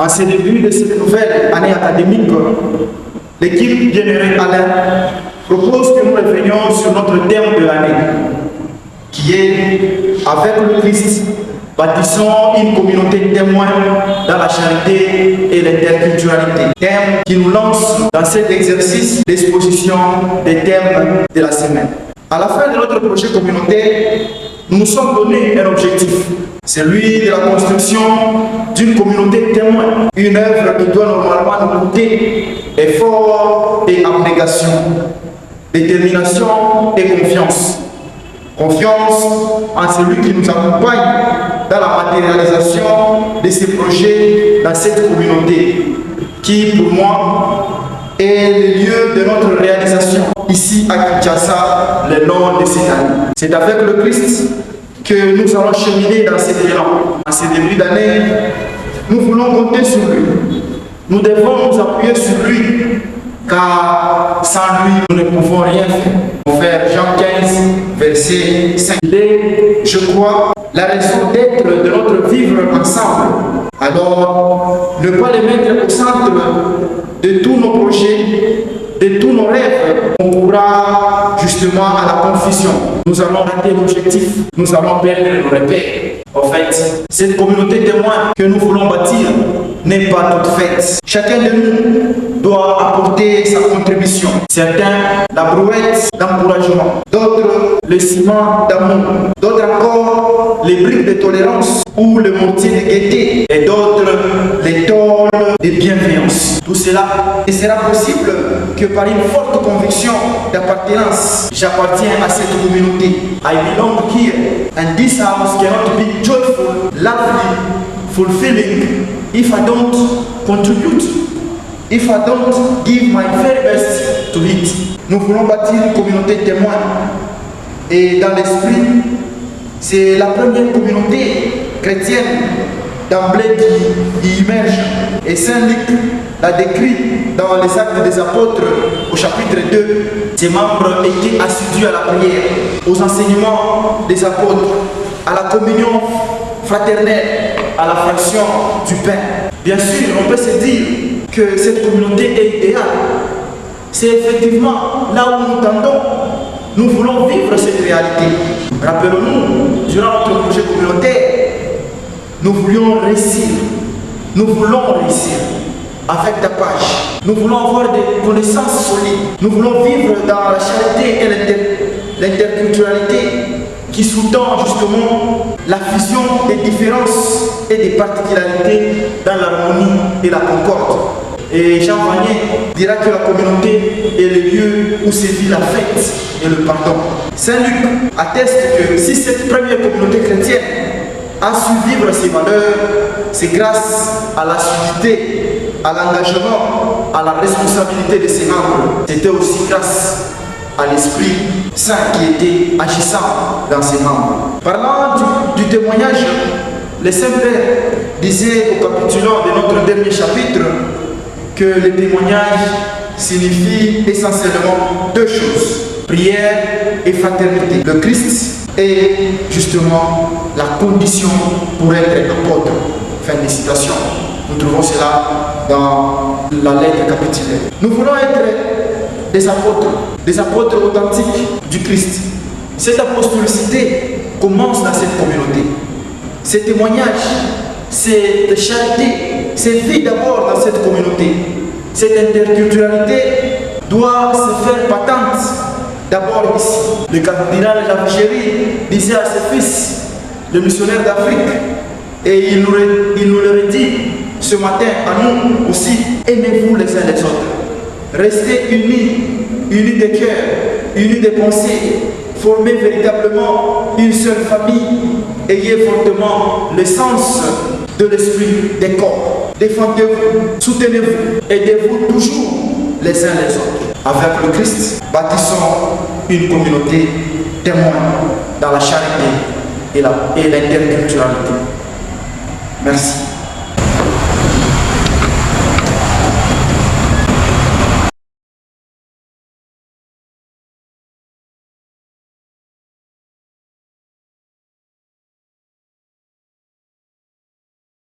En ce début de cette nouvelle année académique, l'équipe Bien-Aimé Alain propose que nous revenions sur notre thème de l'année, qui est « Avec le Christ, bâtissons une communauté témoin dans la charité et l'interculturalité ». Thème qui nous lance dans cet exercice d'exposition des thèmes de la semaine. À la fin de notre projet communautaire, nous nous sommes donné un objectif, celui de la construction d'une communauté témoin, une œuvre qui doit normalement nous coûter effort et abnégation, détermination et confiance. Confiance en celui qui nous accompagne dans la matérialisation de ces projets dans cette communauté, qui pour moi est le lieu de notre réalisation ici à Kinshasa le long de cette année. C'est avec le Christ que nous allons cheminer dans cet élan. En ce début d'année, nous voulons compter sur lui. Nous devons nous appuyer sur lui, car sans lui, nous ne pouvons rien faire. On va faire Jean 15, verset 5. Il est, je crois, la raison d'être de notre vivre ensemble. Alors, ne pas les mettre au centre de tous nos projets, de tous nos rêves, on pourra justement à la confusion. Nous allons rater l'objectif, nous allons perdre nos repères. En fait, cette communauté témoin que nous voulons bâtir n'est pas toute faite. Chacun de nous doit apporter sa contribution. Certains, la brouette d'encouragement, d'autres, le ciment d'amour, d'autres encore, les briques de tolérance ou le mortier de gaieté, et d'autres, les tôles de bienveillance. Tout cela ne sera possible que par une forte conviction d'appartenance. J'appartiens à cette communauté. I belong here, and this house cannot be joyful, lovely, fulfilling if I don't contribute, if I don't give my very best to it. Nous voulons bâtir une communauté témoin. Et dans l'esprit, c'est la première communauté chrétienne d'emblée qui immerge. Et Saint Luc l'a décrit dans les Actes des Apôtres au chapitre 2. Ses membres étaient assidus à la prière, aux enseignements des apôtres, à la communion fraternelle, à la fraction du pain. Bien sûr, on peut se dire que cette communauté est idéale. C'est effectivement là où nous tendons. Nous voulons vivre cette réalité. Rappelons-nous, durant notre projet communautaire, nous voulions réussir. Nous voulons réussir avec tapage. Nous voulons avoir des connaissances solides. Nous voulons vivre dans la charité et l'interculturalité qui sous-tend justement la fusion des différences et des particularités dans l'harmonie et la concorde. Et Jean Vanier dira que la communauté est le lieu où se vit la fête et le pardon. Saint Luc atteste que si cette première communauté chrétienne a su vivre ses valeurs, c'est grâce à l'assiduité, à l'engagement, à la responsabilité de ses membres. C'était aussi grâce à l'Esprit Saint qui était agissant dans ses membres. Parlant du témoignage, le Saint-Père disait au capitulant de notre dernier chapitre que le témoignage signifie essentiellement deux choses, prière et fraternité. Le Christ est justement la condition pour être apôtre. Fin de citation. Nous trouvons cela dans la lettre capitulaire. Nous voulons être des apôtres authentiques du Christ. Cette apostolicité commence dans cette communauté. Ce témoignage, cette charité, c'est vie d'abord dans cette communauté. Cette interculturalité doit se faire patente d'abord ici. Le cardinal Javigéry disait à ses fils, le missionnaire d'Afrique, et il nous l'aurait dit ce matin à nous aussi, aimez-vous les uns les autres. Restez unis de cœur, unis de pensée, formez véritablement une seule famille, ayez fortement le sens de l'esprit des corps. Défendez-vous, soutenez-vous, aidez-vous toujours les uns les autres. Avec le Christ, bâtissons une communauté témoin dans la charité et l'interculturalité. Merci.